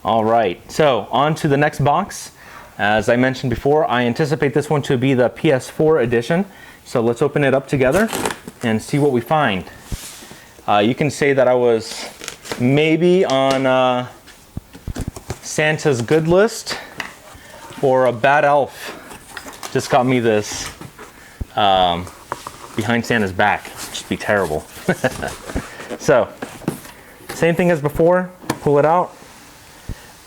All right, so on to the next box. As I mentioned before, I anticipate this one to be the PS4 edition. So let's open it up together and see what we find. You can say that I was maybe on Santa's good list, or a bad elf just got me this behind Santa's back. It'd just be terrible. So, same thing as before, pull it out.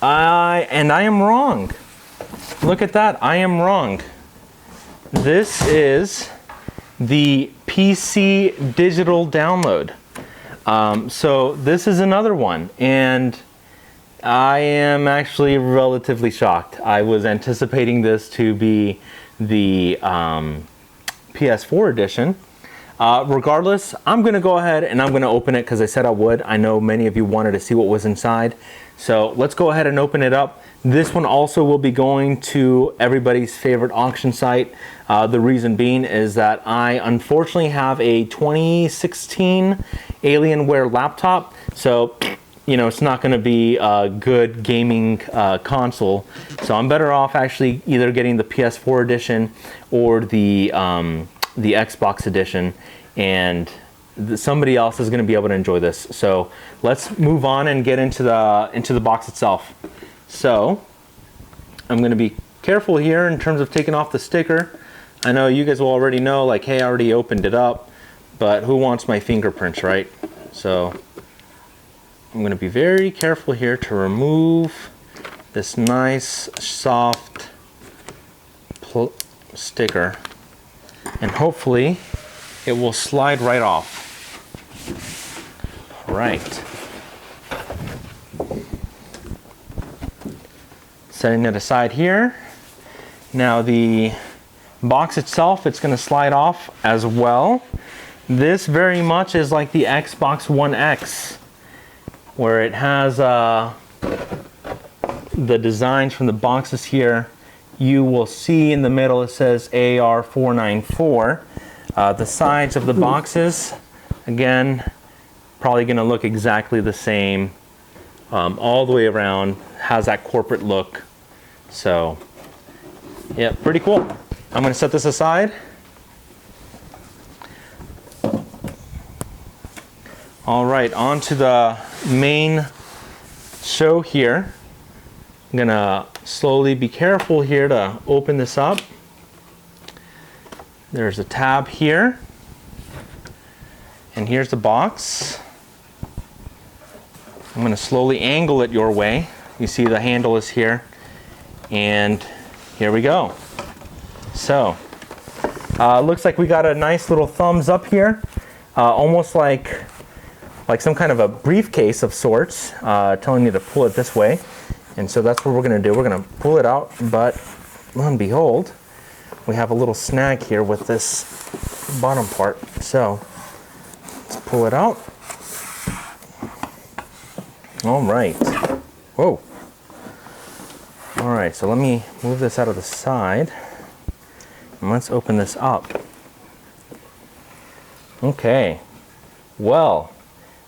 I am wrong. Look at that, I am wrong. This is the PC digital download. So this is another one, and I am actually relatively shocked. I was anticipating this to be the PS4 edition. Regardless, I'm going to go ahead and I'm going to open it because I said I would. I know many of you wanted to see what was inside. So let's go ahead and open it up. This one also will be going to everybody's favorite auction site. The reason being is that I unfortunately have a 2016 Alienware laptop. So, you know, it's not going to be a good gaming console. So I'm better off actually either getting the PS4 edition or the Xbox edition, and somebody else is going to be able to enjoy this. So let's move on and get into the box itself. So I'm going to be careful here in terms of taking off the sticker. I know you guys will already know, like, hey, I already opened it up, but who wants my fingerprints, right? So I'm going to be very careful here to remove this nice soft sticker, and hopefully it will slide right off. All right. Setting it aside here. Now the box itself, it's going to slide off as well. This very much is like the Xbox One X, where it has the designs from the boxes here. You will see in the middle it says AR494. The sides of the boxes, again, probably going to look exactly the same all the way around. Has that corporate look. So, yeah, pretty cool. I'm going to set this aside. All right, on to the main show here. I'm going to slowly be careful here to open this up. There's a tab here, and here's the box. I'm going to slowly angle it your way. You see the handle is here, and here we go. So, looks like we got a nice little thumbs up here, almost like some kind of a briefcase of sorts, telling you to pull it this way. And so that's what we're going to do. We're going to pull it out, but lo and behold, we have a little snag here with this bottom part. So let's pull it out. All right. Whoa. All right, so let me move this out of the side, and let's open this up. Okay. Well,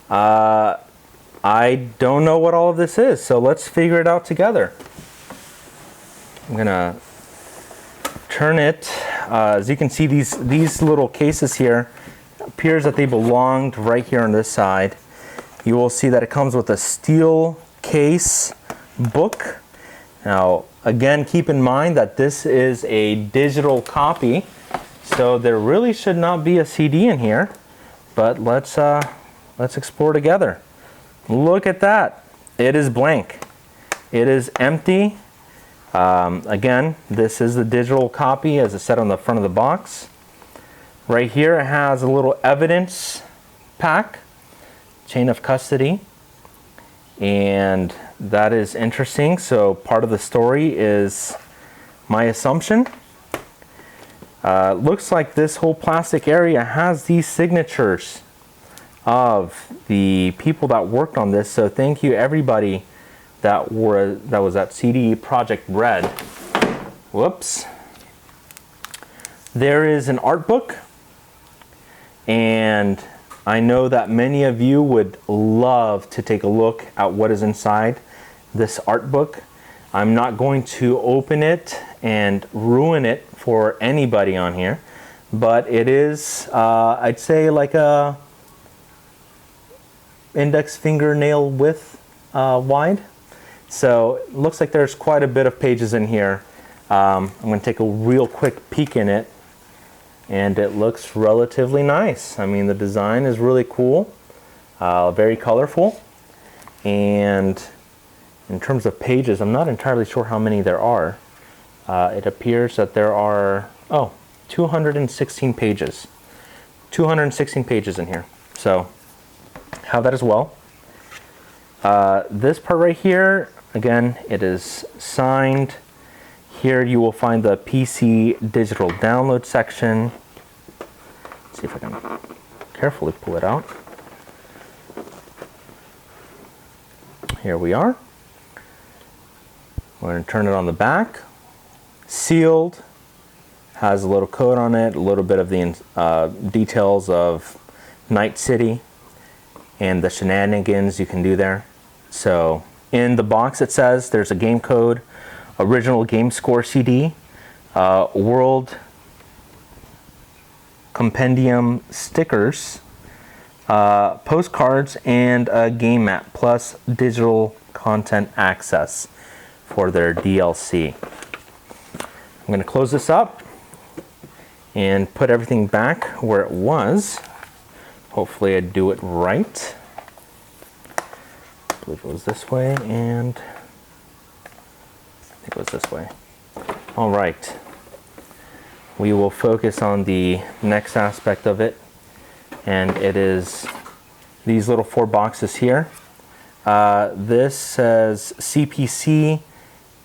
I don't know what all of this is, so let's figure it out together. I'm gonna turn it. As you can see, these little cases here, appears that they belonged right here on this side. You will see that it comes with a steel case book. Now, again, keep in mind that this is a digital copy, so there really should not be a CD in here. But let's explore together. Look at that. It is blank. It is empty. Again, this is the digital copy as it said on the front of the box. Right here it has a little evidence pack, chain of custody, and that is interesting. So part of the story is my assumption. Looks like this whole plastic area has these signatures of the people that worked on this. So thank you everybody that was at CD Projekt Red. Whoops. There is an art book, and I know that many of you would love to take a look at what is inside. this art book. I'm not going to open it and ruin it for anybody on here, but it is, I'd say, like a index fingernail width wide. So it looks like there's quite a bit of pages in here. I'm going to take a real quick peek in it, and it looks relatively nice. I mean, the design is really cool, very colorful, and in terms of pages, I'm not entirely sure how many there are. It appears that there are, 216 pages. 216 pages in here. So, have that as well. This part right here, again, it is signed. Here you will find the PC digital download section. Let's see if I can carefully pull it out. Here we are. We're going to turn it on the back. Sealed. Has a little code on it, a little bit of the details of Night City and the shenanigans you can do there. So in the box it says there's a game code, original game score CD, world compendium stickers, postcards, and a game map, plus digital content access for their DLC. I'm going to close this up and put everything back where it was. Hopefully I do it right. I believe it was this way, and I think it was this way. All right. We will focus on the next aspect of it, and it is these little 4 boxes here. This says CPC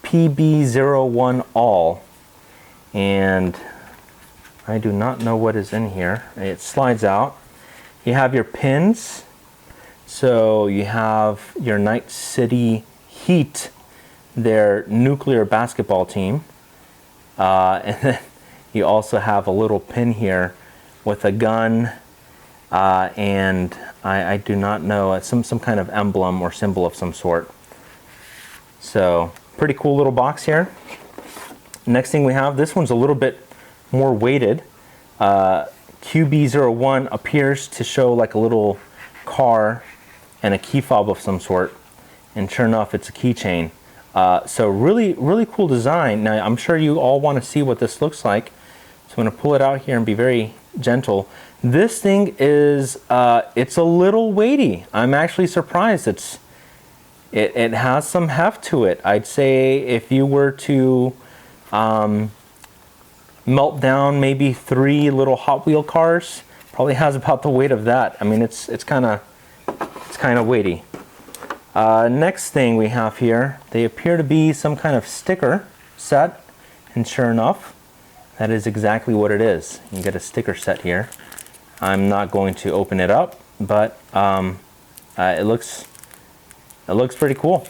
PB01 all, and I do not know what is in here. It slides out. You have your pins. So you have your Night City Heat, their nuclear basketball team. And then you also have a little pin here with a gun, and I do not know, some kind of emblem or symbol of some sort. So pretty cool little box here. Next thing we have, this one's a little bit more weighted. QB01 appears to show like a little car and a key fob of some sort, and sure enough, it's a keychain. So really cool design. Now I'm sure you all want to see what this looks like, so I'm going to pull it out here and be very gentle. This thing is it's a little weighty. I'm actually surprised. It has some heft to it. I'd say if you were to melt down maybe 3 little Hot Wheel cars, probably has about the weight of that. I mean, it's kind of weighty. Next thing we have here, they appear to be some kind of sticker set, and sure enough, that is exactly what it is. You get a sticker set here. I'm not going to open it up, but it looks pretty cool.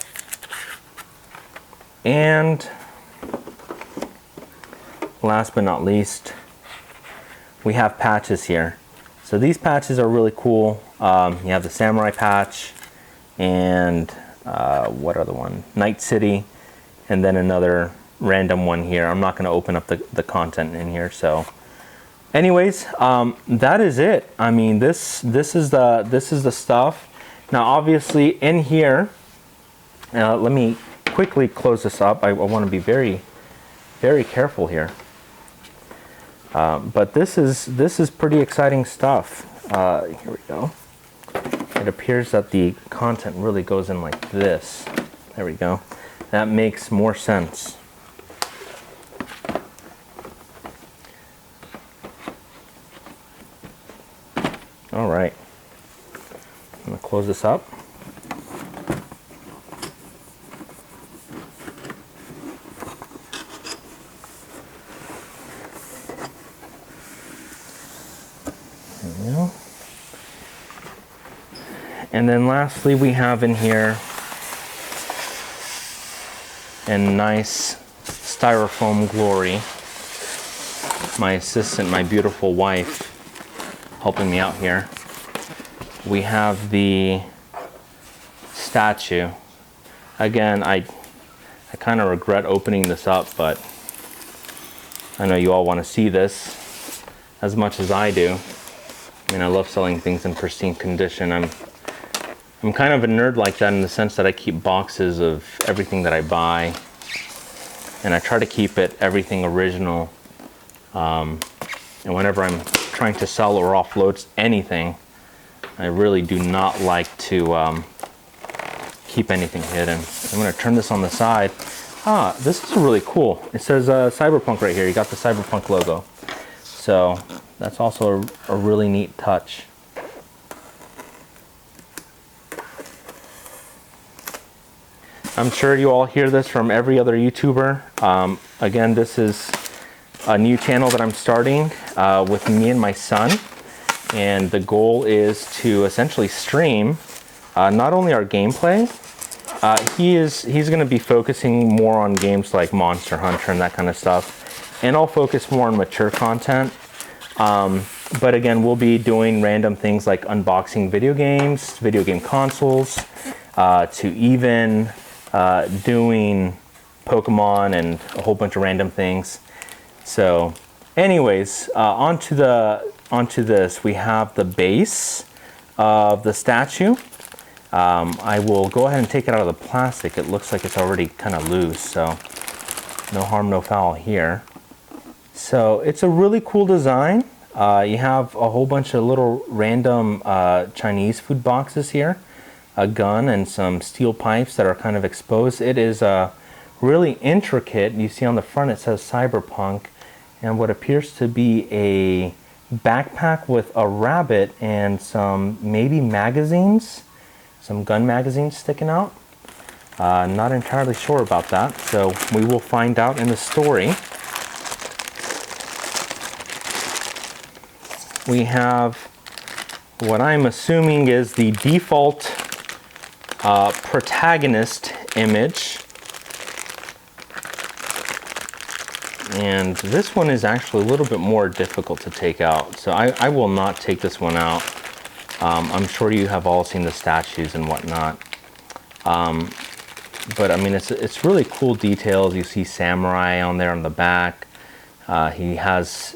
And last but not least, we have patches here. So these patches are really cool. You have the Samurai patch, and what other one? Night City, and then another random one here. I'm not going to open up the content in here. So anyways, that is it. I mean, this is the stuff. Now obviously in here, let me quickly close this up. I want to be very careful here. But this is pretty exciting stuff. Here we go. It appears that the content really goes in like this. There we go. That makes more sense. All right. I'm going to close this up. And then lastly, we have in here a nice styrofoam glory. My assistant, my beautiful wife, helping me out here. We have the statue Again, I kind of regret opening this up, but I know you all want to see this as much as I do. I mean, I love selling things in pristine condition. I'm kind of a nerd like that in the sense that I keep boxes of everything that I buy, and I try to keep everything original. And whenever I'm trying to sell or offload anything, I really do not like to keep anything hidden. I'm going to turn this on the side. This is really cool. It says Cyberpunk right here. You got the Cyberpunk logo. So that's also a really neat touch. I'm sure you all hear this from every other YouTuber. Again, this is a new channel that I'm starting with me and my son. And the goal is to essentially stream not only our gameplay, he's going to be focusing more on games like Monster Hunter and that kind of stuff. And I'll focus more on mature content. But again, we'll be doing random things like unboxing video games, video game consoles, to even doing Pokemon and a whole bunch of random things. So anyways, onto this, we have the base of the statue. I will go ahead and take it out of the plastic. It looks like it's already kind of loose, so no harm, no foul here. So it's a really cool design. You have a whole bunch of little random Chinese food boxes here, a gun, and some steel pipes that are kind of exposed. It is really intricate. You see on the front it says Cyberpunk, and what appears to be a backpack with a rabbit and some maybe magazines, some gun magazines sticking out. Not entirely sure about that, so we will find out in the story. We have what I'm assuming is the default protagonist image. And this one is actually a little bit more difficult to take out. So I will not take this one out. I'm sure you have all seen the statues and whatnot. But I mean, it's really cool details. You see samurai on there on the back. He has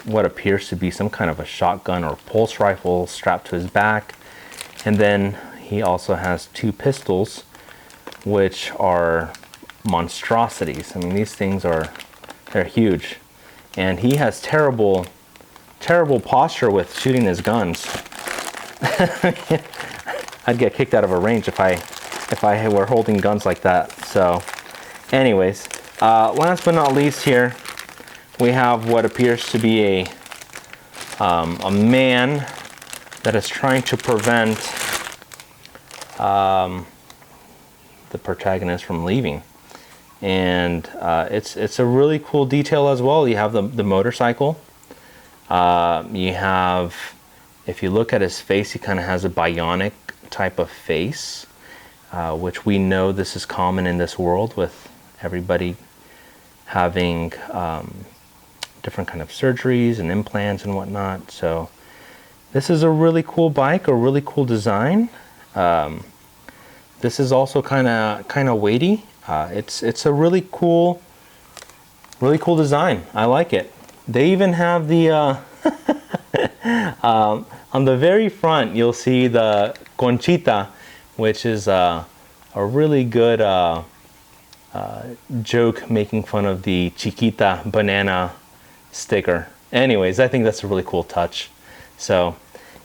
what appears to be some kind of a shotgun or pulse rifle strapped to his back. And then he also has two pistols, which are monstrosities. I mean, these things they're huge. And he has terrible posture with shooting his guns. I'd get kicked out of a range if I were holding guns like that. So anyways, last but not least here, we have what appears to be a man that is trying to prevent the protagonist from leaving. And it's a really cool detail as well. You have the motorcycle. You have, if you look at his face, he kind of has a bionic type of face, which we know this is common in this world with everybody having different kind of surgeries and implants and whatnot. So this is a really cool bike, a really cool design. This is also kind of weighty. It's a really cool design. I like it. They even have the on the very front, you'll see the Conchita, which is a really good joke making fun of the Chiquita banana sticker. Anyways, I think that's a really cool touch. So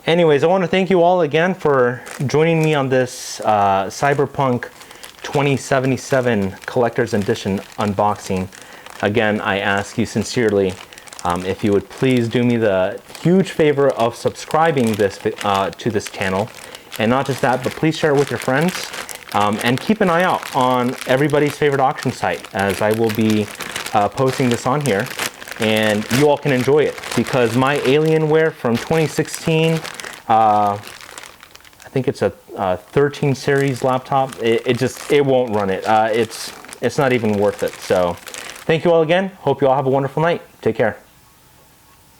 anyways, I want to thank you all again for joining me on this Cyberpunk 2077 Collector's Edition unboxing. Again, I ask you sincerely if you would please do me the huge favor of subscribing to this channel. And not just that, but please share it with your friends. And keep an eye out on everybody's favorite auction site, as I will be posting this on here. And you all can enjoy it, because my Alienware from 2016, I think it's a 13 series laptop. It won't run it. It's not even worth it. So thank you all again. Hope you all have a wonderful night. Take care.